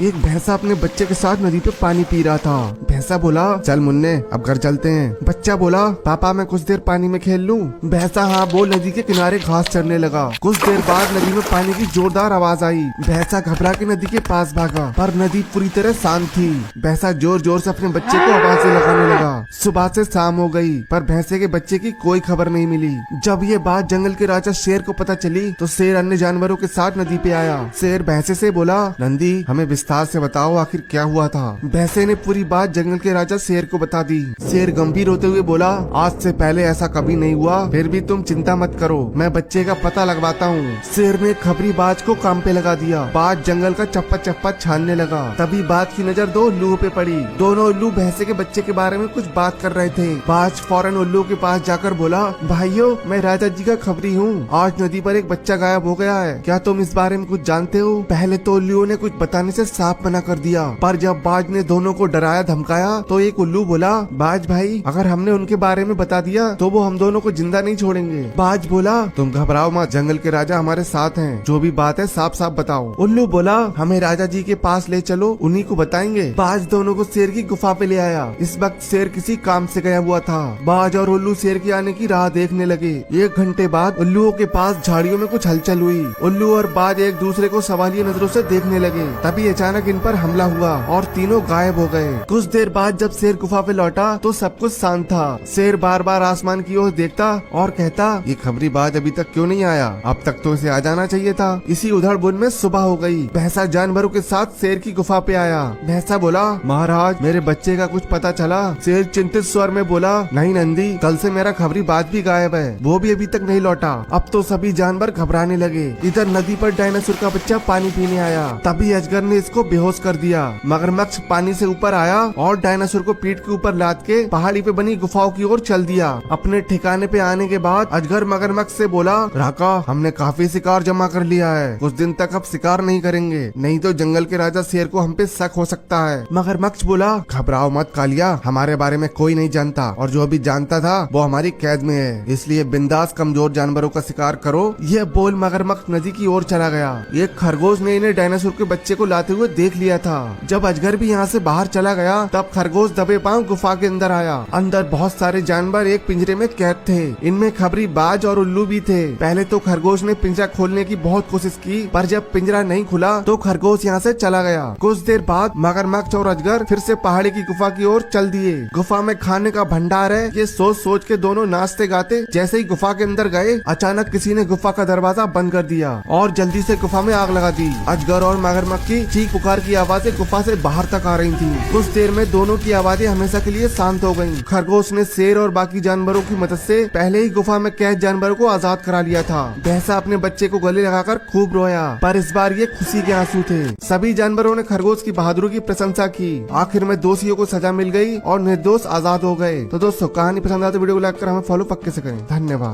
एक भैंसा अपने बच्चे के साथ नदी पे पानी पी रहा था। भैंसा बोला, चल मुन्ने अब घर चलते हैं। बच्चा बोला, पापा मैं कुछ देर पानी में खेल लूं। भैंसा हाँ बोल नदी के किनारे घास चरने लगा। कुछ देर बाद नदी में पानी की जोरदार आवाज आई। भैंसा घबरा के नदी के पास भागा, पर नदी पूरी तरह शांत थी। भैंसा जोर जोर से अपने बच्चे को आवाजें लगाने लगा। सुबह से शाम हो गई, पर भैंसे के बच्चे की कोई खबर नहीं मिली। जब ये बात जंगल के राजा शेर को पता चली तो शेर अन्य जानवरों के साथ नदी पे आया। शेर भैंसे से बोला, नंदी हमें विस्तार से बताओ आखिर क्या हुआ था। भैंसे ने पूरी बात जंगल के राजा शेर को बता दी। शेर गंभीर होते हुए बोला, आज से पहले ऐसा कभी नहीं हुआ, फिर भी तुम चिंता मत करो, मैं बच्चे का पता लगवाता हूँ। शेर ने खबरी बाज को काम पे लगा दिया। बाज जंगल का चप्पा चप्पा छानने लगा। तभी बाज की नजर दो उल्लुओं पे पड़ी। दोनों उल्लू भैंसे के बच्चे के बारे में कुछ बात कर रहे थे। बाज फौरन उल्लू के पास जाकर बोला, भाइयों मैं राजा जी का खबरी हूँ, आज नदी पर एक बच्चा गायब हो गया है, क्या तुम इस बारे में कुछ जानते हो। पहले तो उल्लुओं ने कुछ बताने से साफ मना कर दिया, पर जब बाज ने दोनों को डराया धमकाया तो एक उल्लू बोला, बाज भाई अगर हमने उनके बारे में बता दिया तो वो हम दोनों को जिंदा नहीं छोड़ेंगे। बाज बोला, तुम घबराओ मत, जंगल के राजा हमारे साथ हैं, जो भी बात है साफ साफ बताओ। उल्लू बोला, हमें राजा जी के पास ले चलो, उन्हीं को बताएंगे। बाज दोनों को शेर की गुफा पे ले आया। इस वक्त शेर किसी काम से गया हुआ था। बाज और उल्लू शेर के आने की राह देखने लगे। 1 घंटे बाद उल्लुओं के पास झाड़ियों में कुछ हलचल हुई। उल्लू और बाज एक दूसरे को सवालिया नजरों से देखने लगे। तभी अचानक इन पर हमला हुआ और तीनों गायब हो गए। कुछ देर बाद जब शेर गुफा पे लौटा तो सब कुछ शांत था। शेर बार बार आसमान की ओर देखता और कहता, ये खबरी बाज अभी तक क्यों नहीं आया, अब तक तो इसे आ जाना चाहिए था। इसी उधड़-बुन में सुबह हो गई। भैंसा जानवरों के साथ शेर की गुफा पे आया। भैंसा बोला, महाराज मेरे बच्चे का कुछ पता चला। शेर चिंतित स्वर में बोला, नहीं नंदी, कल से मेरा खबरी बाज भी गायब है, वो भी अभी तक नहीं लौटा। अब तो सभी जानवर घबराने लगे। इधर नदी पर डायनासोर का बच्चा पानी पीने आया। तभी अजगर ने इसको बेहोश कर दिया। मगरमच्छ पानी से ऊपर आया और डायनासोर को पीठ के ऊपर लाद के पहाड़ी पे बनी गुफाओं की ओर चल दिया। अपने ठिकाने पे आने के बाद अजगर मगरमच्छ से बोला, राका हमने काफी शिकार जमा कर लिया है, कुछ दिन तक अब शिकार नहीं करेंगे, नहीं तो जंगल के राजा शेर को हम पे शक हो सकता है। मगरमच्छ बोला, घबराओ मत कालिया, हमारे बारे में कोई नहीं जानता और जो अभी जानता था वो हमारी कैद में है, इसलिए बिंदास कमजोर जानवरों का शिकार करो। यह बोल मगरमच्छ नदी की ओर चला गया। एक खरगोश ने इन्हें डायनासोर के बच्चे को लाते हुए देख लिया था। जब अजगर भी यहाँ से बाहर चला गया तब खरगोश दबे पांव गुफा के अंदर आया। अंदर बहुत सारे जानवर एक पिंजरे में कैद थे। इनमें खबरी बाज और उल्लू भी थे। पहले तो खरगोश ने पिंजरा खोलने की बहुत कोशिश की, पर जब पिंजरा नहीं खुला तो खरगोश यहाँ से चला गया। कुछ देर बाद मगरमच्छ और अजगर फिर से पहाड़ी की गुफा की ओर चल दिए। गुफा में खाने का भंडार है, ये सोच सोच के दोनों नाचते गाते जैसे ही गुफा के अंदर गए, अचानक किसी ने गुफा का दरवाजा बंद कर दिया और जल्दी से गुफा में आग लगा दी। अजगर और मगरमच्छ की चीख पुकार की आवाजें गुफा से बाहर तक आ रही थी। कुछ देर में दोनों की आवाजें हमेशा के लिए शांत हो गयी। खरगोश ने शेर और बाकी जानवरों की मदद से पहले ही गुफा में कैद जानवरों को आजाद करा लिया था। भैंसा अपने बच्चे को गले लगाकर खूब रोया, पर इस बार ये खुशी के आंसू थे। सभी जानवरों ने खरगोश की बहादुरी की प्रशंसा की। आखिर में दोषियों को सजा मिल गई और निर्दोष आजाद हो गए। तो दोस्तों कहानी पसंद आए तो वीडियो को लाइक कर हमें फॉलो पक्के से करें। धन्यवाद।